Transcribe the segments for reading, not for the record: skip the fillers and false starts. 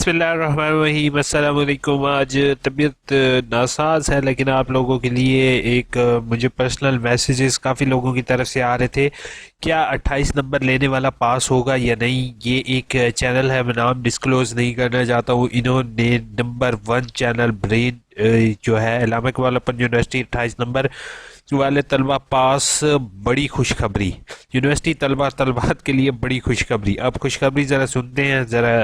बिस्मिल्लाहिर्रहमानिर्रहीम। अस्सलाम वालेकुम। आज तबीयत नासाज है, लेकिन आप लोगों के लिए एक मुझे पर्सनल मैसेजेस काफ़ी लोगों की तरफ से आ रहे थे। क्या 28 नंबर लेने वाला पास होगा या नहीं? ये एक चैनल है, मैं नाम डिस्क्लोज नहीं करना चाहता हूँ। इन्होंने नंबर 1 चैनल ब्रेन जो है इलामा इकबाल ओपन यूनिवर्सिटी 28 नंबर वाले तलबा पास, बड़ी खुशखबरी। यूनिवर्सिटी तलबा तलबात के लिए बड़ी खुशखबरी। अब खुशखबरी ज़रा सुनते हैं, ज़रा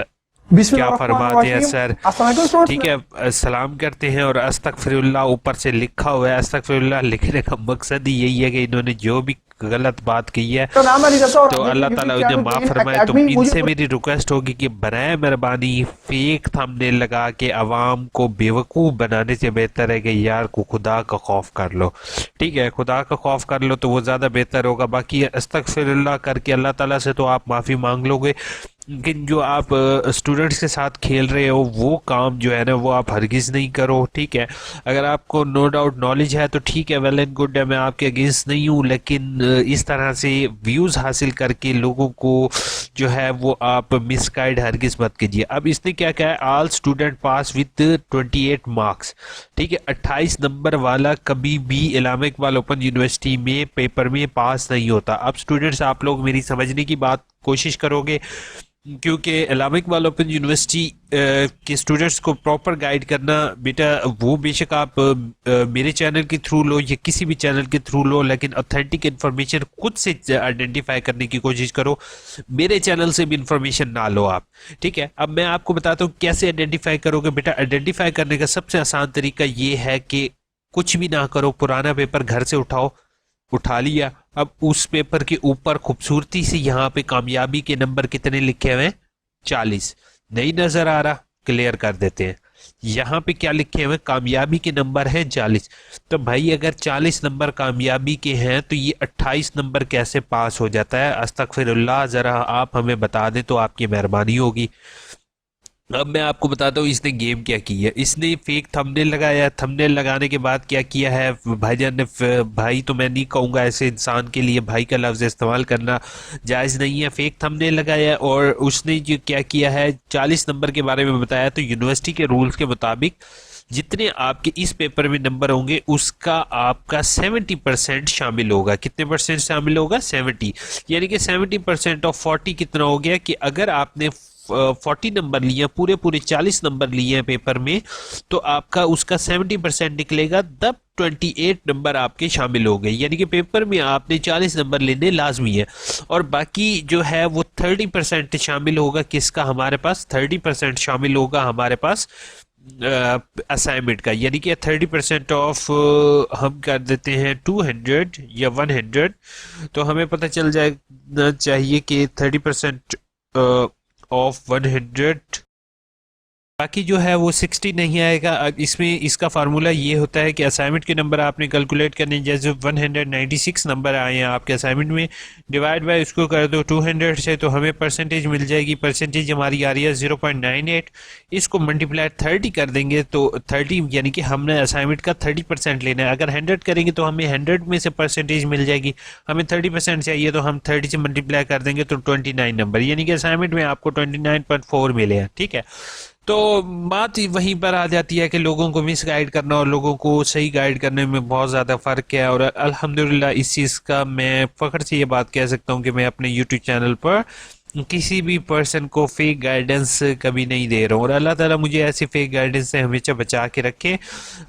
क्या फरमाते हैं बिस्मिल्लाहिर्रहमानिर्रहीम। सर। अस्सलाम वालेकुम स्टूडेंट्स। ठीक है, सलाम करते हैं और अस्तगफिरुल्लाह ऊपर से लिखा हुआ है। अस्तगफिरुल्लाह लिखने का मकसद ही यही है कि इन्होंने जो भी गलत बात कही है मेरा नाम है रिजल्ट और तो आप देख रहे अल्लाह हैं ताला यूट्यूब उन्हें चैनल माफ़ ब्रेन फरमाए। तो एकेडमी। मुझे इनसे मेरी रिक्वेस्ट होगी कि बराए मेहरबानी फेक थंबनेल लगा के आवाम को बेवकूफ़ बनाने से बेहतर है कि यार को खुदा का खौफ कर लो। ठीक है, खुदा का खौफ कर लो तो वो ज़्यादा बेहतर होगा। बाकी अस्तगफिरुल्लाह करके अल्लाह ताला से तो आप माफ़ी मांग लोगे, लेकिन जो आप स्टूडेंट्स के साथ खेल रहे हो वो काम जो है ना वो आप हरगिज़ नहीं करो। ठीक है, अगर आपको नो डाउट नॉलेज है तो ठीक है, वेल एंड गुड है, मैं आपके अगेंस्ट नहीं हूँ, लेकिन इस तरह से व्यूज़ हासिल करके लोगों को जो है वो आप मिसगाइड हरगिज़ मत कीजिए। अब इसने क्या कहा है, all student pass with 28 marks. ठीक है, 28 नंबर वाला कभी भी इलामा इकबाल ओपन यूनिवर्सिटी में पेपर में पास नहीं होता। अब स्टूडेंट्स आप लोग मेरी समझने की बात कोशिश करोगे, क्योंकि इलामा इकबाल ओपन यूनिवर्सिटी के स्टूडेंट्स को प्रॉपर गाइड करना, बेटा वो बेशक आप मेरे चैनल के थ्रू लो या किसी भी चैनल के थ्रू लो, लेकिन ऑथेंटिक इन्फॉर्मेशन खुद से आइडेंटिफाई करने की कोशिश करो। मेरे चैनल से भी इंफॉर्मेशन ना लो आप। ठीक है, अब मैं आपको बताता हूँ कैसे आइडेंटिफाई करोगे। बेटा आइडेंटिफाई करने का सबसे आसान तरीका ये है कि कुछ भी ना करो, पुराना पेपर घर से उठाओ, उठा लिया। अब उस पेपर के ऊपर खूबसूरती से यहाँ पे कामयाबी के नंबर कितने लिखे हुए हैं, 40। नहीं नजर आ रहा, क्लियर कर देते हैं। यहाँ पे क्या लिखे हुए, कामयाबी के नंबर है 40। तो भाई अगर 40 नंबर कामयाबी के हैं तो ये 28 नंबर कैसे पास हो जाता है? अस्तगफिरुल्लाह, जरा आप हमें बता दें तो आपकी मेहरबानी होगी। अब मैं आपको बताता हूँ इसने गेम क्या की है। इसने फेक थंबनेल लगाया। थंबनेल लगाने के बाद क्या किया है भाईजान ने, भाई तो मैं नहीं कहूँगा, ऐसे इंसान के लिए भाई का लफ्ज़ इस्तेमाल करना जायज़ नहीं है। फेक थंबनेल लगाया और उसने जो क्या किया है, 40 नंबर के बारे में बताया। तो यूनिवर्सिटी के रूल्स के मुताबिक जितने आपके इस पेपर में नंबर होंगे उसका आपका 70% शामिल होगा। कितने परसेंट शामिल होगा? 70। यानी कि 70% ऑफ 40 कितना हो गया कि अगर आपने 40 नंबर लिए, पूरे पूरे 40 नंबर लिए हैं पेपर में, तो आपका उसका 70% निकलेगा, तब 28 नंबर आपके शामिल हो गए। यानी कि पेपर में आपने 40 नंबर लेने लाजमी है। और बाकी जो है वो 30% शामिल होगा। किसका? हमारे पास 30% शामिल होगा हमारे पास असाइनमेंट का। यानी कि 30% ऑफ हम कर देते हैं 200 या 100, तो हमें पता चल जाना चाहिए कि 30% ऑफ 100, बाकी जो है वो 60 नहीं आएगा। अब इसमें इसका फार्मूला ये होता है कि असाइनमेंट के नंबर आपने कैलकुलेट करने, जैसे 196 नंबर आए हैं आपके असाइनमेंट में, डिवाइड बाय उसको कर दो 200 से, तो हमें परसेंटेज मिल जाएगी। परसेंटेज हमारी आ रही है 0.98। इसको मल्टीप्लाई 30 कर देंगे तो 30, यानी कि हमने असाइनमेंट का 30% लेना है। अगर 100 करेंगे तो हमें 100 में से परसेंटेज मिल जाएगी। हमें 30% चाहिए तो हम 30 से मल्टीप्लाई कर देंगे तो 29 नंबर, यानी कि असाइनमेंट में आपको 29.4 मिले हैं। ठीक है, तो बात ही वहीं पर आ जाती है कि लोगों को मिस गाइड करना और लोगों को सही गाइड करने में बहुत ज़्यादा फ़र्क है। और अल्हम्दुलिल्लाह इस चीज़ का मैं फ़ख्र से ये बात कह सकता हूँ कि मैं अपने यूट्यूब चैनल पर किसी भी पर्सन को फेक गाइडेंस कभी नहीं दे रहा हूँ। और अल्लाह ताला मुझे ऐसी फेक गाइडेंस से हमेशा बचा के रखे।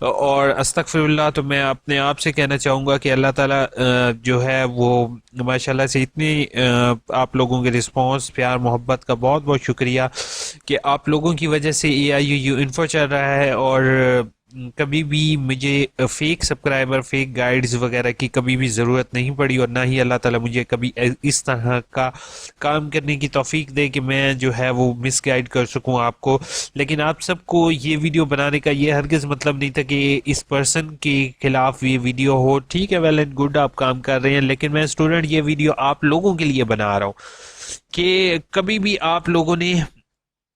और अस्तगफिरुल्लाह, तो मैं अपने आप से कहना चाहूँगा कि अल्लाह ताला जो है वो माशाल्लाह से इतनी आप लोगों के रिस्पांस, प्यार, मोहब्बत का बहुत बहुत शुक्रिया कि आप लोगों की वजह से AIUU इन्फो चल रहा है। और कभी भी मुझे फेक सब्सक्राइबर, फेक गाइड्स वगैरह की कभी भी ज़रूरत नहीं पड़ी, और ना ही अल्लाह ताला मुझे कभी इस तरह का काम करने की तौफीक दे कि मैं जो है वो मिस गाइड कर सकूं आपको। लेकिन आप सबको ये वीडियो बनाने का ये हरगिज़ मतलब नहीं था कि इस पर्सन के खिलाफ ये वीडियो हो। ठीक है, वेल एंड गुड, आप काम कर रहे हैं, लेकिन मैं स्टूडेंट ये वीडियो आप लोगों के लिए बना रहा हूँ कि कभी भी आप लोगों ने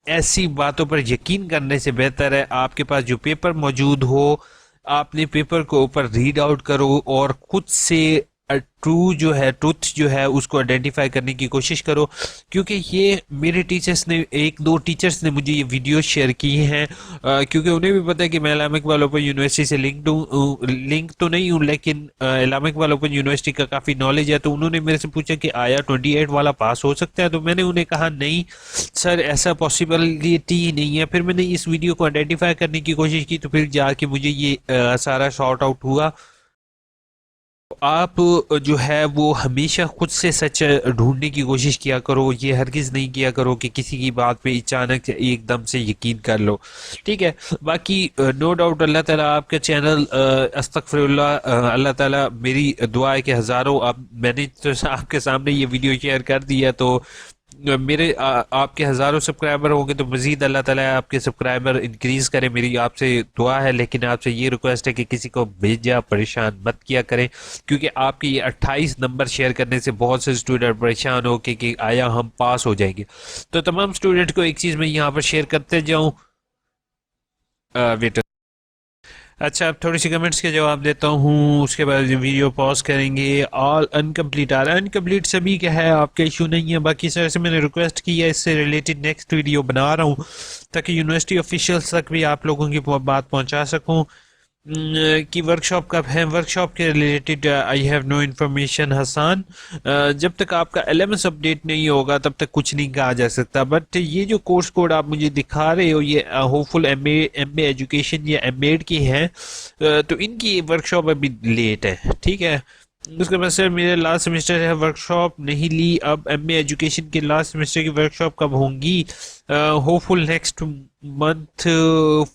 ऐसी बातों पर यकीन करने से बेहतर है आपके पास जो पेपर मौजूद हो, आपने पेपर को ऊपर रीड आउट करो और खुद से ट्रू जो है, ट्रुथ जो है उसको आइडेंटिफाई करने की कोशिश करो, क्योंकि ये मेरे टीचर्स ने, एक दो टीचर्स ने मुझे ये वीडियो शेयर की हैं, क्योंकि उन्हें भी पता है कि मैं इस्लामिक इकबाल ओपन यूनिवर्सिटी से लिंक तो नहीं हूँ, लेकिन इस्लामिक इकबाल ओपन यूनिवर्सिटी का काफ़ी नॉलेज है। तो उन्होंने मेरे से पूछा कि आया 28 वाला पास हो सकता है, तो मैंने उन्हें कहा नहीं सर, ऐसा पॉसिबिलिटी ही नहीं है। फिर मैंने इस वीडियो को आइडेंटिफाई करने की कोशिश की, तो फिर जाके मुझे ये सारा शॉर्ट आउट हुआ। आप जो है वो हमेशा खुद से सच ढूंढने की कोशिश किया करो, ये हरगिज़ नहीं किया करो कि किसी की बात पे अचानक एकदम से यकीन कर लो, ठीक है। बाकी नो डाउट अल्लाह ताला आपका चैनल, अस्तगफिरुल्लाह, अल्लाह ताला, मेरी दुआ है कि हज़ारों, आप, मैंने तो आपके सामने ये वीडियो शेयर कर दिया, तो मेरे आपके हज़ारों सब्सक्राइबर होंगे, तो मज़ीद अल्लाह ताला आपके सब्सक्राइबर इंक्रीज़ करे, मेरी आपसे दुआ है। लेकिन आपसे ये रिक्वेस्ट है कि किसी को भेजा परेशान मत किया करें, क्योंकि आपके ये 28 नंबर शेयर करने से बहुत से स्टूडेंट परेशान हो के कि आया हम पास हो जाएंगे। तो तमाम स्टूडेंट को एक चीज़ मैं यहाँ पर शेयर करते जाऊँ, वेट, अच्छा, अब थोड़ी सी कमेंट्स के जवाब देता हूँ, उसके बाद वीडियो पॉज करेंगे। ऑल अनकम्प्लीट आ रहा है, अनकम्प्लीट सभी का है, आपका इशू नहीं है। बाकी सर से मैंने रिक्वेस्ट की है, इससे रिलेटेड नेक्स्ट वीडियो बना रहा हूँ, ताकि यूनिवर्सिटी ऑफिशियल्स तक भी आप लोगों की बात पहुँचा सकूँ कि वर्कशॉप कब है। वर्कशॉप के related I have no information Hasan, जब तक आपका एलएमएस अपडेट नहीं होगा तब तक कुछ नहीं कहा जा सकता। बट ये जो कोर्स कोड आप मुझे दिखा रहे हो, ये होपफुल एमए एजुकेशन या एमएड की है, तो इनकी वर्कशॉप अभी लेट है, ठीक है। उसके बाद सर मेरे लास्ट सेमेस्टर है, वर्कशॉप नहीं ली, अब एमए एजुकेशन के लास्ट सेमेस्टर की वर्कशॉप कब होंगी? होपफुल नेक्स्ट मंथ,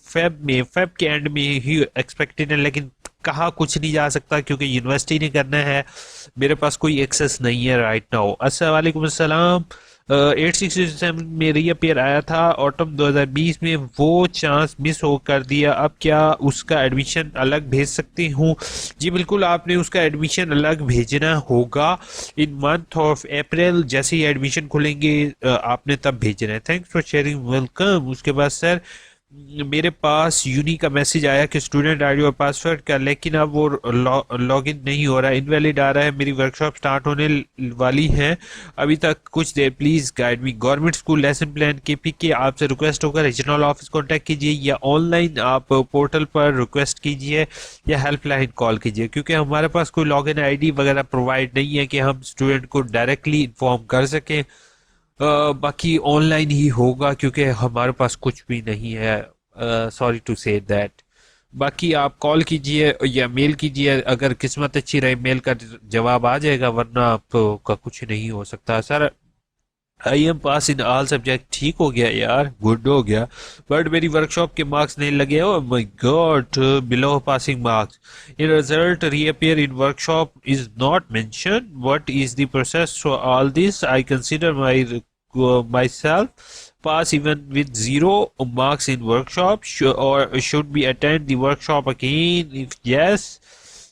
फेब के एंड में ही एक्सपेक्टेड है, लेकिन कहा कुछ नहीं जा सकता क्योंकि यूनिवर्सिटी ने करना है, मेरे पास कोई एक्सेस नहीं है राइट नाउ। अस्सलाम वालेकुम अस्सलाम। 867 में रीअपेयर आया था ऑटम 2020 में, वो चांस मिस हो कर दिया, अब क्या उसका एडमिशन अलग भेज सकती हूँ? जी बिल्कुल, आपने उसका एडमिशन अलग भेजना होगा इन मंथ ऑफ अप्रैल, जैसे ही एडमिशन खुलेंगे आपने तब भेजना है। Thanks for sharing, welcome. उसके बाद सर मेरे पास यूनी का मैसेज आया कि स्टूडेंट आईडी और पासवर्ड का, लेकिन अब वो लॉगिन नहीं हो रहा है, इनवैलिड आ रहा है। मेरी वर्कशॉप स्टार्ट होने वाली है अभी तक, कुछ देर please guide me. Government school lesson plan KP के, आपसे रिक्वेस्ट होगा रीजनल ऑफिस कॉन्टैक्ट कीजिए, या ऑनलाइन आप पोर्टल पर रिक्वेस्ट कीजिए, या हेल्पलाइन कॉल कीजिए, क्योंकि हमारे पास कोई लॉगिन आईडी वगैरह प्रोवाइड नहीं है कि हम स्टूडेंट को डायरेक्टली इन्फॉर्म कर सकें। बाकी ऑनलाइन ही होगा क्योंकि हमारे पास कुछ भी नहीं है, सॉरी टू से दैट। बाकी आप कॉल कीजिए या मेल कीजिए, अगर किस्मत अच्छी रहे मेल का जवाब आ जाएगा, वरना आपका कुछ नहीं हो सकता। Sir I am pass in all subject, ठीक हो गया यार, गुड हो गया, बट मेरी वर्कशॉप के मार्क्स नहीं लगे। Oh my God, below passing marks in result reappear in workshop is not mention, what is the process for all this? I consider my myself pass even with 0 marks in workshop, or should we attend the workshop again? If yes,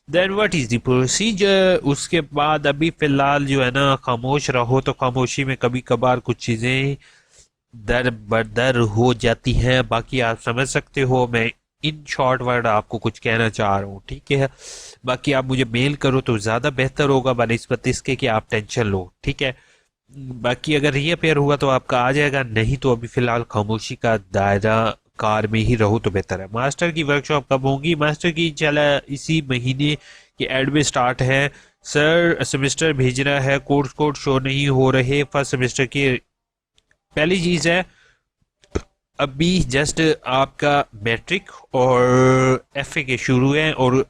then what is the procedure? उसके बाद अभी फिलहाल जो है ना, खामोश रहो, तो खामोशी में कभी कभार कुछ चीजें दर बदर हो जाती हैं। बाकी आप समझ सकते हो, मैं इन शॉर्ट वर्ड आपको कुछ कहना चाह रहा हूँ, ठीक है। बाकी आप मुझे मेल करो तो ज्यादा बेहतर होगा बनिस्बत इसके कि आप टेंशन लो, ठीक है। बाकी अगर रीअपेयर हुआ तो आपका आ जाएगा, नहीं तो अभी फिलहाल खामोशी का दायरा कार में ही रहो तो बेहतर है। मास्टर की वर्कशॉप कब होगी? मास्टर की चला इसी महीने के एंड में स्टार्ट है सर, सेमेस्टर भेजना है, कोर्स कोड शो नहीं हो रहे फर्स्ट सेमेस्टर की। पहली चीज है, अभी जस्ट आपका मैट्रिक और एफए के शुरू हैं, और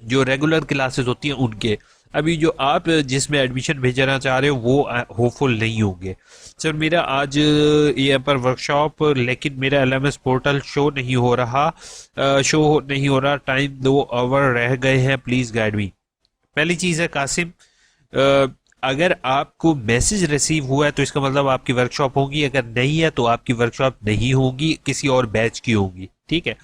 जो रेगुलर क्लासेस होती हैं उनके, अभी जो आप जिसमें एडमिशन भेजना चाह रहे हो वो होपफुल नहीं होंगे। सर मेरा आज यहाँ पर वर्कशॉप, लेकिन मेरा एलएमएस पोर्टल शो नहीं हो रहा, टाइम 2 आवर रह गए हैं, प्लीज गाइड मी। पहली चीज है कासिम, अगर आपको मैसेज रिसीव हुआ है तो इसका मतलब आपकी वर्कशॉप होगी, अगर नहीं है तो आपकी वर्कशॉप नहीं होगी, किसी और बैच की होगी, ठीक है।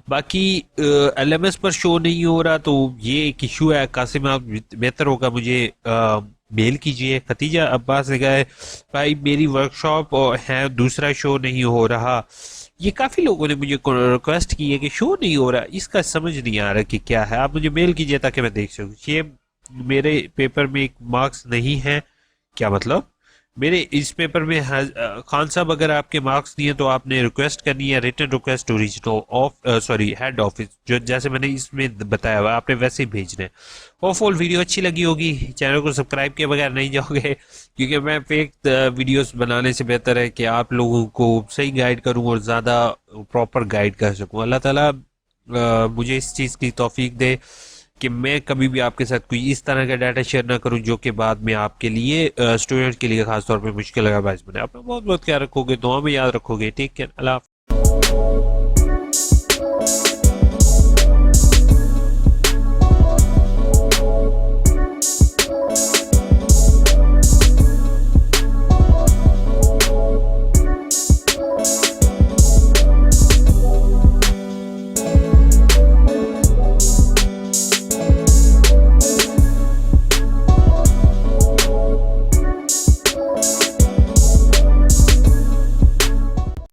बाकी एलएमएस पर शो नहीं हो रहा तो ये एक इशू है कासिम, आप बेहतर होगा मुझे मेल कीजिए। खतीजा अब्बास ने कहा है भाई मेरी वर्कशॉप है, दूसरा शो नहीं हो रहा, ये काफ़ी लोगों ने मुझे रिक्वेस्ट की है कि शो नहीं हो रहा, इसका समझ नहीं आ रहा कि क्या है। आप मुझे मेल कीजिए ताकि मैं देख सकूँ। ये मेरे पेपर में एक मार्क्स नहीं है, क्या मतलब? मेरे इस पेपर में खान साहब अगर आपके मार्क्स दिए तो आपने रिक्वेस्ट करनी है, written request to regional of sorry head office, जो जैसे मैंने इसमें बताया हुआ आपने वैसे ही भेजना है। होपफुल वीडियो अच्छी लगी होगी। चैनल को सब्सक्राइब किए बगैर नहीं जाओगे, क्योंकि मैं फेक वीडियोस बनाने से बेहतर है कि आप लोगों को सही गाइड करूं और ज़्यादा प्रॉपर गाइड कर सकूं। अल्लाह ताला मुझे इस चीज़ की तौफीक दे कि मैं कभी भी आपके साथ कोई इस तरह का डाटा शेयर ना करूं जो कि बाद में आपके लिए स्टूडेंट के लिए खासतौर पे मुश्किल का बायस बने। अपना बहुत बहुत ख्याल रखोगे, दुआ में याद रखोगे। टेक केयर, अल्लाह।